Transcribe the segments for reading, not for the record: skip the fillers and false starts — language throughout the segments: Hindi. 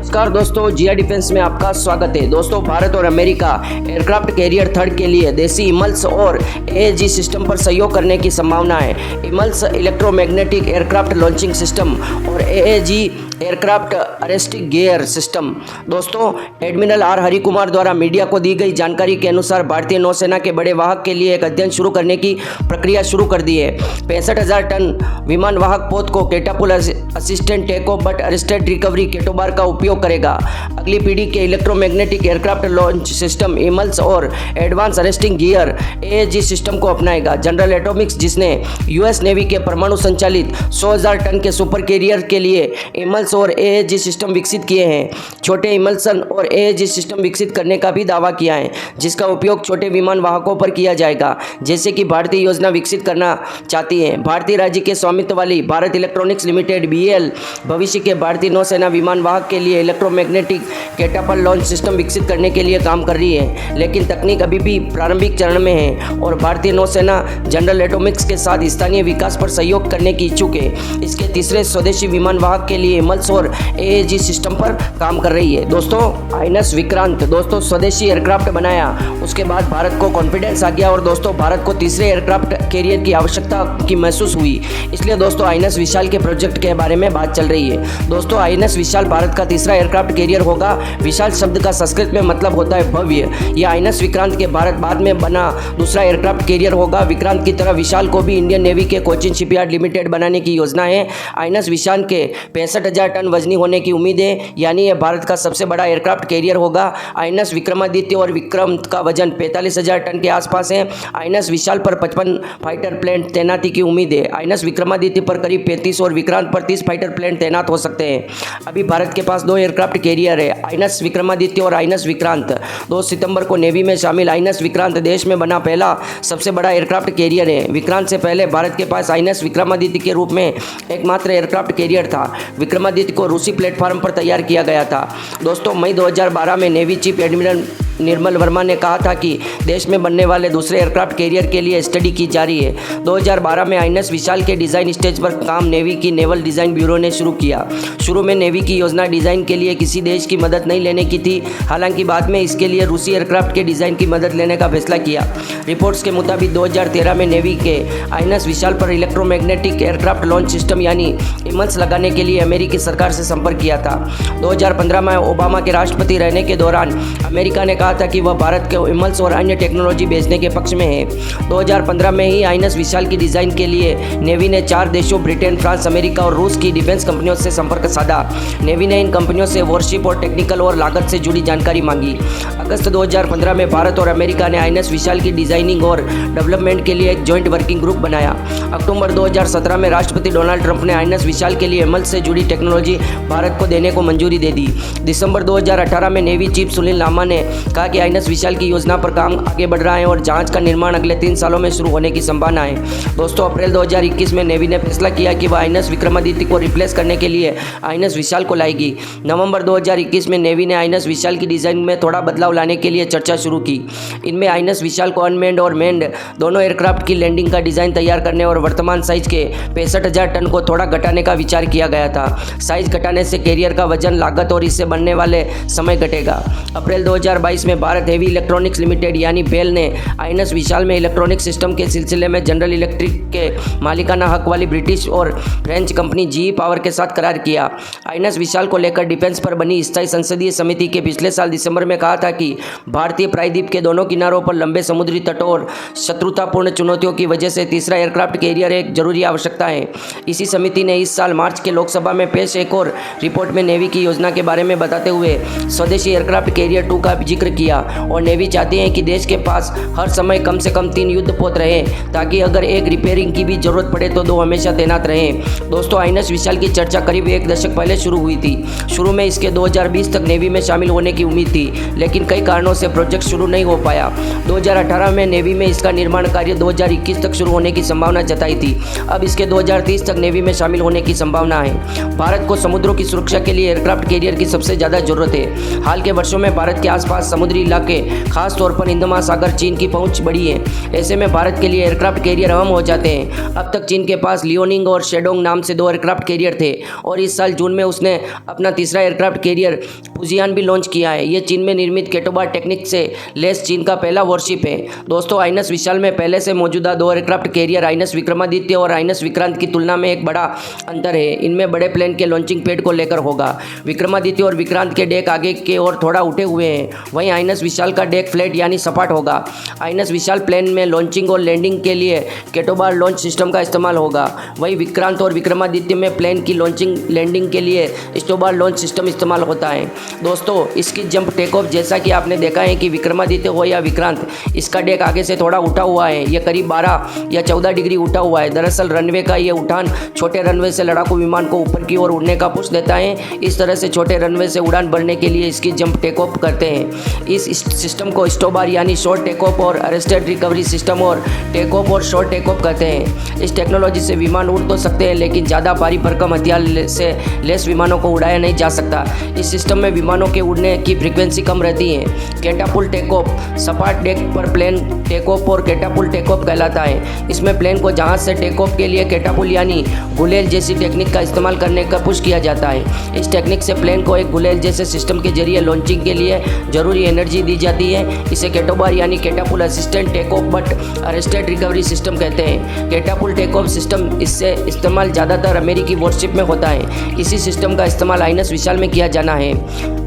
नमस्कार दोस्तों, जिया डिफेंस में आपका स्वागत है। दोस्तों, भारत और अमेरिका एयरक्राफ्ट कैरियर थर्ड के लिए देसी इमल्स और एएजी सिस्टम पर सहयोग करने की संभावना है। इमल्स इलेक्ट्रोमैग्नेटिक एयरक्राफ्ट लॉन्चिंग सिस्टम और AAG aircraft arresting gear system. दोस्तों, एडमिरल आर हरिकुमार द्वारा मीडिया को दी गई जानकारी के अनुसार भारतीय नौसेना के बड़े वाहक के लिए एक अध्ययन शुरू करने की प्रक्रिया शुरू कर दी है। 65,000 टन विमान वाहक पोत को catapult assistant take off but arrested recovery CATOBAR का उपयोग करेगा। अगली पीढ़ी के electromagnetic aircraft launch system EMALS और advance arresting gear AAG system को अपनाएगा। जनरल एटॉमिक्स, जिसने यूएस नेवी के परमाणु संचालित 100,000 टन के सुपर कैरियर के लिए इमल्स और एएजी सिस्टम विकसित किए हैं, छोटे इमल्सन और एएजी सिस्टम विकसित करने का भी दावा किया है, जिसका उपयोग छोटे विमान वाहकों पर किया जाएगा, जैसे कि भारतीय योजना विकसित करना चाहती है। भारतीय राज्य के स्वामित्व वाली भारत इलेक्ट्रॉनिक्स लिमिटेड बीएल भविष्य के भारतीय नौसेना विमान वाहक के लिए इलेक्ट्रोमैग्नेटिक कैटापल्ट लॉन्च सिस्टम विकसित करने के लिए काम कर रही है, लेकिन तकनीक अभी भी प्रारंभिक चरण में है और भारतीय नौसेना जनरल एटॉमिक्स के साथ स्थानीय विकास पर सहयोग करने की इच्छुक है। इसके तीसरे स्वदेशी विमान वाहक के लिए इमल्स और एएजी सिस्टम पर काम कर रही है। दोस्तों, आइनस विक्रांत स्वदेशी एयरक्राफ्ट बनाया, उसके बाद भारत को कॉन्फिडेंस आ गया और दोस्तों भारत को तीसरे एयरक्राफ्ट कैरियर की आवश्यकता की महसूस हुई। इसलिए दोस्तों आइनस विशाल के प्रोजेक्ट के बारे में बात चल रही है। दोस्तों, आइनस विशाल भारत का तीसरा एयरक्राफ्ट कैरियर होगा। विशाल शब्द का संस्कृत में मतलब होता है भव्य। यह आइनस विक्रांत के भारत बाद में बना दूसरा एयरक्राफ्ट कैरियर होगा। विक्रांत की तरह विशाल को भी इंडियन नेवी के कोचिन शिपयार्ड लिमिटेड बनाने की योजना है। आइनस विशाल के 65,000 टन वजनी होने की उम्मीद है, यानी यह भारत का सबसे बड़ा एयरक्राफ्ट कैरियर होगा। आइनस विक्रमादित्य और विक्रम का वजन 45,000 टन के आसपास है। आइनस विशाल पर 55 फाइटर प्लेन तैनाती की उम्मीद है। आइनस विक्रमादित्य पर करीब 35 और विक्रांत पर 30 फाइटर प्लेन तैनात हो सकते हैं। अभी भारत के पास 2 एयरक्राफ्ट कैरियर है, आइनस विक्रमादित्य और आइनस विक्रांत। 2 सितंबर को नेवी में शामिल आइनस विक्रांत देश में बना पहला सबसे बड़ा एयरक्राफ्ट कैरियर है। विक्रांत से पहले भारत के पास आइनस विक्रमादित्य के रूप में एकमात्र एयरक्राफ्ट कैरियर था। विक्रमादित्य को रूसी प्लेटफॉर्म पर तैयार किया गया था। दोस्तों, मई 2012 में navy chief admiral Nirmal Verma ने कहा था कि देश में बनने वाले दूसरे एयरक्राफ्ट कैरियर के लिए स्टडी की जा रही है। 2012 में आइनस विशाल के डिज़ाइन स्टेज पर काम नेवी की नेवल डिज़ाइन ब्यूरो ने शुरू किया। शुरू में नेवी की योजना डिज़ाइन के लिए किसी देश की मदद नहीं लेने की थी, हालांकि बाद में इसके लिए रूसी एयरक्राफ्ट के डिज़ाइन की मदद लेने का फैसला किया। रिपोर्ट्स के मुताबिक 2013 में नेवी के आइनस विशाल पर इलेक्ट्रोमैग्नेटिक एयरक्राफ्ट लॉन्च सिस्टम यानी इमल्स लगाने के लिए अमेरिकी सरकार से संपर्क किया था। 2015 में ओबामा के राष्ट्रपति रहने के दौरान अमेरिका ने कहा था कि वह भारत के इमल्स और अन्य टेक्नोलॉजी बेचने के पक्ष में है। 2015 में ही आइनस विशाल की डिज़ाइन के लिए नेवी ने 4 देशों ब्रिटेन, फ्रांस, अमेरिका और रूस की डिफेंस कंपनियों से संपर्क साधा। नेवी ने इन कंपनियों से वॉरशिप और टेक्निकल और लागत से जुड़ी जानकारी मांगी। अगस्त 2015 में भारत और अमेरिका ने आइनस विशाल की डिज़ाइनिंग और डेवलपमेंट के लिए एक जॉइंट वर्किंग ग्रुप बनाया। अक्टूबर 2017 में राष्ट्रपति डोनाल्ड ट्रंप ने आइनस विशाल के लिए इमल्स से जुड़ी टेक्नोलॉजी भारत को देने को मंजूरी दे दी। दिसंबर 2018 में नेवी चीफ सुनील लांबा ने कहा कि आइनस विशाल की योजना पर काम आगे बढ़ रहा है और जांच का निर्माण अगले 3 सालों में शुरू होने की संभावना है। दोस्तों, अप्रैल 2021 में नेवी ने फैसला किया कि वह आइनस विक्रमादित्य को रिप्लेस करने के लिए आइनस विशाल को लाएगी। नवंबर 2021 में नेवी ने आइनस विशाल की डिज़ाइन में थोड़ा बदलाव लाने के लिए चर्चा शुरू की। इनमें आइनस विशाल को अनमेंड और मेंड दोनों एयरक्राफ्ट की लैंडिंग का डिज़ाइन तैयार करने और वर्तमान साइज के 65,000 टन को थोड़ा घटाने का विचार किया गया था। साइज घटाने से कैरियर का वजन, लागत और इससे बनने वाले समय घटेगा। अप्रैल 2022 में भारत हेवी इलेक्ट्रॉनिक्स लिमिटेड यानी बेल ने आइनस विशाल में इलेक्ट्रॉनिक सिस्टम के सिलसिले में जनरल इलेक्ट्रिक के मालिकाना हक वाली ब्रिटिश और फ्रेंच कंपनी जीई पावर के साथ करार किया। आइनस विशाल को लेकर डिफेंस पर बनी स्थायी संसदीय समिति के पिछले साल दिसंबर में कहा था कि भारतीय प्रायद्वीप के दोनों किनारों पर लंबे समुद्री तटों और शत्रुतापूर्ण चुनौतियों की वजह से तीसरा एयरक्राफ्ट कैरियर एक जरूरी आवश्यकता है। इसी समिति ने इस साल मार्च के लोकसभा में पेश एक और रिपोर्ट में नेवी की योजना के बारे में बताते हुए स्वदेशी एयरक्राफ्ट कैरियर 2 का जिक्र किया और नेवी चाहती है कि देश के पास हर समय कम से कम 3 युद्धपोत रहे, ताकि अगर एक रिपेयरिंग की भी जरूरत पड़े तो 2 हमेशा तैनात रहें। दोस्तों, आइनस विशाल की चर्चा करीब 1 दशक पहले शुरू हुई थी। शुरू में इसके 2020 तक नेवी में शामिल होने की उम्मीद थी, लेकिन कई कारणों से प्रोजेक्ट शुरू नहीं हो पाया। 2018 में नेवी में इसका निर्माण कार्य 2021 तक शुरू होने की संभावना जताई थी। अब इसके 2030 तक नेवी में शामिल होने की संभावना है। भारत को समुद्रों की सुरक्षा के लिए एयरक्राफ्ट कैरियर की सबसे ज़्यादा जरूरत है। हाल के वर्षों में भारत के आसपास समुद्री इलाके, खास तौर पर हिंद महासागर, चीन की पहुंच बढ़ी है। ऐसे में भारत के लिए एयरक्राफ्ट कैरियर अहम हो जाते हैं। अब तक चीन के पास लियोनिंग और शेडोंग नाम से 2 एयरक्राफ्ट कैरियर थे और इस साल जून में उसने अपना तीसरा एयरक्राफ्ट कैरियर फुजियान भी लॉन्च किया है। ये चीन में निर्मित केटोबार टेक्निक से लेस चीन का पहला वॉरशिप है। दोस्तों, आइनस विशाल में पहले से मौजूदा 2 एयरक्राफ्ट कैरियर आइनस विक्रमादित्य और आइनस विक्रांत की तुलना में एक बड़ा अंतर है। इनमें बड़े प्लेन के लॉन्चिंग पैड को लेकर होगा। विक्रमादित्य और विक्रांत के डेक आगे के ओर थोड़ा उठे हुए हैं, वहीं आइनस विशाल का डेक फ्लैट यानी सपाट होगा। आइनस विशाल प्लेन में लॉन्चिंग और लैंडिंग के लिए केटोबार लॉन्च सिस्टम का इस्तेमाल होगा। वहीं विक्रांत और विक्रमादित्य में प्लेन की लॉन्चिंग लैंडिंग के लिए स्टोबार लॉन्च सिस्टम इस्तेमाल होता है। दोस्तों, इसकी जंप टेक ऑफ जैसा कि आपने देखा है कि विक्रमादित्य हो या विक्रांत, इसका डेक आगे से थोड़ा उठा हुआ है। यह करीब 12 या 14 डिग्री उठा हुआ है। दरअसल रनवे का ये उठान छोटे रनवे से लड़ाकू विमान को ऊपर की ओर उड़ने का पुश देता है। इस तरह से छोटे रनवे से उड़ान भरने के लिए इसकी जंप टेक ऑफ करते हैं। इस सिस्टम को स्टोबार यानी शॉर्ट टेक ऑफ और अरेस्टेड रिकवरी सिस्टम और टेक ऑफ और शॉर्ट टेक ऑफ कहते हैं। इस टेक्नोलॉजी से विमान उड़ तो सकते हैं, लेकिन ज़्यादा भारी भरकम हथियार से लेस विमानों को उड़ाया नहीं जा सकता। इस सिस्टम में विमानों के उड़ने की फ्रीक्वेंसी कम रहती है। कैटापुल्ट टेक ऑफ सपाट डेक पर प्लेन टेक ऑफ और कैटापुल्ट टेक ऑफ कहलाता है। इसमें प्लेन को जहाज से टेक ऑफ के लिए कैटापुल्ट यानी गुलेल जैसी टेक्निक का इस्तेमाल करने का पुश किया जाता है। इस टेक्निक से प्लेन को एक गुलेल जैसे सिस्टम के जरिए लॉन्चिंग के लिए जरूरी एनर्जी दी जाती है। इसे कैटोबार यानी catapult assistant take off but arrested recovery system कहते हैं। कैटापुल्ट टेक ऑफ सिस्टम इससे इस्तेमाल ज़्यादातर अमेरिकी वॉरशिप में होता है। इसी सिस्टम का इस्तेमाल आइनस विशाल में किया जाना है।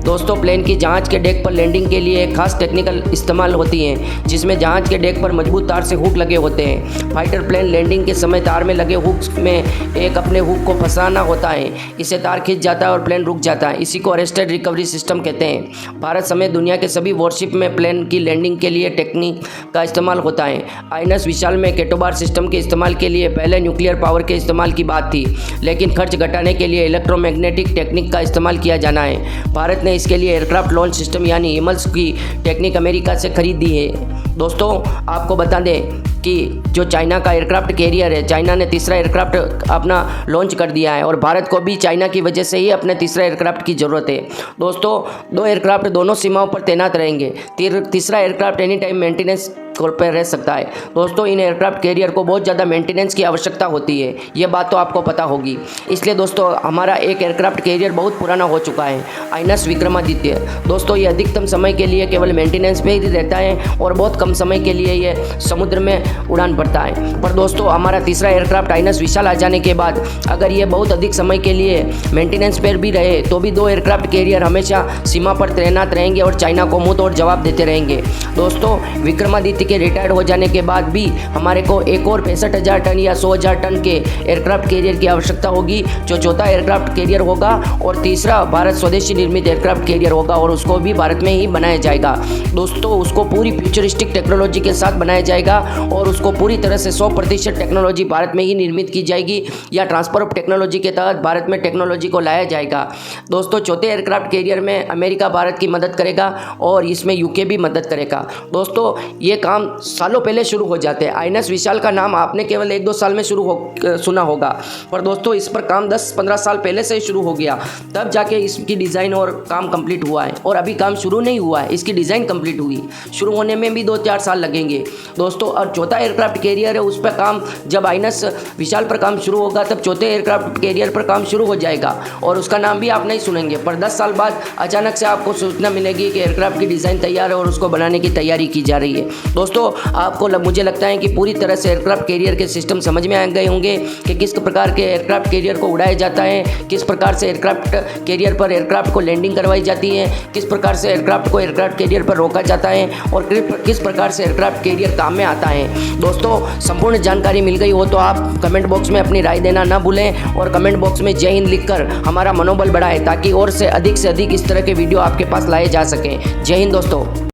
दोस्तों, प्लेन की जहाज के डेक पर लैंडिंग के लिए एक खास टेक्निकल इस्तेमाल होती है, जिसमें जहाज के डेक पर मजबूत तार से हुक लगे होते हैं। फाइटर प्लेन लैंडिंग के समय तार में लगे हुक में एक अपने हुक को फंसाना होता है। इससे तार खिंच जाता है और प्लेन रुक जाता है। इसी को अरेस्टेड रिकवरी सिस्टम कहते हैं। भारत समेत दुनिया के सभी वॉरशिप में प्लेन की लैंडिंग के लिए टेक्निक का इस्तेमाल होता है। आइनस विशाल में कैटोबार सिस्टम के इस्तेमाल के लिए पहले न्यूक्लियर पावर के इस्तेमाल की बात थी, लेकिन खर्च घटाने के लिए इलेक्ट्रोमैग्नेटिक टेक्निक का इस्तेमाल किया जाना है। भारत ने इसके लिए एयरक्राफ्ट लॉन्च सिस्टम यानी इमल्स की टेक्निक अमेरिका से खरीदी है। दोस्तों, आपको बता दें कि जो चाइना का एयरक्राफ्ट कैरियर है, चाइना ने तीसरा एयरक्राफ्ट अपना लॉन्च कर दिया है और भारत को भी चाइना की वजह से ही अपने तीसरा एयरक्राफ्ट की ज़रूरत है। दोस्तों, 2 एयरक्राफ्ट दोनों सीमाओं पर तैनात रहेंगे। तीसरा एयरक्राफ्ट एनी टाइम मेंटेनेंस पर रह सकता है। दोस्तों, इन एयरक्राफ्ट कैरियर को बहुत ज़्यादा मेंटेनेंस की आवश्यकता होती है, ये बात तो आपको पता होगी। इसलिए दोस्तों, हमारा एक एयरक्राफ्ट कैरियर बहुत पुराना हो चुका है, आइनस विक्रमादित्य। दोस्तों, ये अधिकतम समय के लिए केवल मेंटेनेंस पे ही रहता है और बहुत कम समय के लिए ये समुद्र में उड़ान भरता है। पर दोस्तों, हमारा तीसरा एयरक्राफ्ट आइनस विशाल आ जाने के बाद अगर ये बहुत अधिक समय के लिए मेंटेनेंस पर भी रहे तो भी 2 एयरक्राफ्ट कैरियर हमेशा सीमा पर तैनात रहेंगे और चाइना को मुंह तोड़ जवाब देते रहेंगे। दोस्तों, विक्रमादित्य के रिटायर्ड हो जाने के बाद भी हमारे को एक और 65,000 टन या 100,000 टन के एयरक्राफ्ट कैरियर की आवश्यकता होगी, जो चौथा एयरक्राफ्ट कैरियर होगा और तीसरा भारत स्वदेशी निर्मित एयरक्राफ्ट कैरियर होगा और उसको भी भारत में ही बनाया जाएगा। दोस्तों, उसको पूरी फ्यूचरिस्टिक टेक्नोलॉजी के साथ बनाया जाएगा और उसको पूरी तरह से 100% टेक्नोलॉजी भारत में ही निर्मित की जाएगी या ट्रांसफर ऑफ टेक्नोलॉजी के तहत भारत में टेक्नोलॉजी को लाया जाएगा। दोस्तों, चौथे एयरक्राफ्ट कैरियर में अमेरिका भारत की मदद करेगा और इसमें यूके भी मदद करेगा। दोस्तों, ये काम सालों पहले शुरू हो जाते हैं। आइनस विशाल का नाम आपने केवल 1-2 साल में सुना होगा, पर दोस्तों इस पर काम 10-15 साल पहले से शुरू हो गया, तब जाके इसकी डिज़ाइन और काम कंप्लीट हुआ है। और अभी काम शुरू नहीं हुआ है, इसकी डिज़ाइन कंप्लीट हुई, शुरू होने में भी 2-4 साल लगेंगे दोस्तों। और चौथा एयरक्राफ्ट कैरियर है, उस पर काम जब आइनस विशाल पर काम शुरू होगा तब चौथे एयरक्राफ्ट कैरियर पर काम शुरू हो जाएगा और उसका नाम भी आप नहीं सुनेंगे। पर 10 साल बाद अचानक से आपको सूचना मिलेगी कि एयरक्राफ्ट की डिज़ाइन तैयार है और उसको बनाने की तैयारी की जा रही है। दोस्तों, आपको मुझे लगता है कि पूरी तरह से एयरक्राफ्ट कैरियर के सिस्टम समझ में आ गए होंगे कि किस प्रकार के एयरक्राफ्ट कैरियर को उड़ाया जाता है, किस प्रकार से एयरक्राफ्ट कैरियर पर एयरक्राफ्ट को लैंडिंग करवाई जाती है, किस प्रकार से एयरक्राफ्ट को एयरक्राफ्ट कैरियर पर रोका जाता है और किस प्रकार से एयरक्राफ्ट कैरियर काम में आता है। दोस्तों, संपूर्ण जानकारी मिल गई हो तो आप कमेंट बॉक्स में अपनी राय देना ना भूलें और कमेंट बॉक्स में जय हिंद लिखकर हमारा मनोबल बढ़ाएं ताकि और से अधिक इस तरह के वीडियो आपके पास लाए जा सकें। जय हिंद दोस्तों।